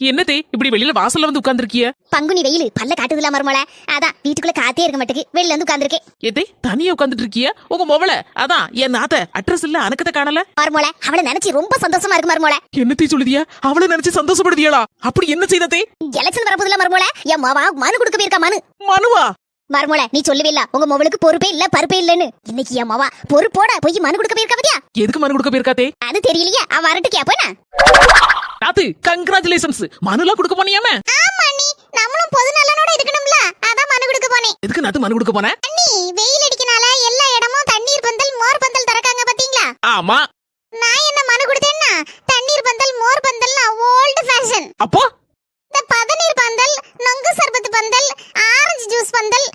என்னதே இப்படி வெளியில வாசல்ல வந்து உட்கார்ந்திருக்கிய? பங்குனி வெயில் பல்ல காட்டுதுல மருமோள, அதான் வீட்டுக்குள்ள காத்தே இருக்க மாட்டேக்கு, வெளியில வந்து உட்கார்ந்திருக்கேன். எதே தனியா உட்கார்ந்துட்டு இருக்கிய? உங்க மொவள அதான் என் நாத்த அட்ரஸ் இல்ல அனக்கத காணல. மருமோள அவளை நினைச்சு ரொம்ப சந்தோஷமா இருக்கு மருமோள. என்னத்தே சொல்லுதியா? அவளை நினைச்சு சந்தோஷப்படுதியாளா? அப்படி என்ன செய்ததே? எலெக்ஷன் வரப்போதுல மருமோள, என் மாவா மனு கொடுக்க போயிருக்கா. மனுவா? மருமோள நீ சொல்லவே இல்ல உங்க மொவளுக்கு பொறுப்பே இல்ல பருப்பே இல்லன்னு. இன்னைக்கு என் மாவா பொறுப்போட போய் மனு கொடுக்க போயிருக்கா பாத்தியா? எதுக்கு மனு கொடுக்க போயிருக்காதே? அது தெரியலையே, அவ வரட்டு கேப்பேனா. நாத்து கங்க்ராச்சுலேஷன்ஸ். மனுலாம் கொடுக்க போனியாமே? ஆமா அண்ணி, நம்மளும் பொது நலனோட இருக்கணும்ல, அதான் மனு கொடுக்க போனேன். எதுக்கு நாத்து மனு கொடுக்க போன? அண்ணி வெயில் அடிக்கனால எல்லா இடமும் தண்ணீர் பந்தல் மோர் பந்தல் தரக்காங்க பாத்தீங்களா? ஆமா. நான் என்ன மனு கொடுத்தேன்னா, தண்ணீர் பந்தல் மோர் பந்தல்னா ஓல்ட் ஃபேஷன். அப்போ இந்த பதநீர் பந்தல், நொங்கு சர்பத்து பந்தல், ஆரஞ்சு ஜூஸ் பந்தல்,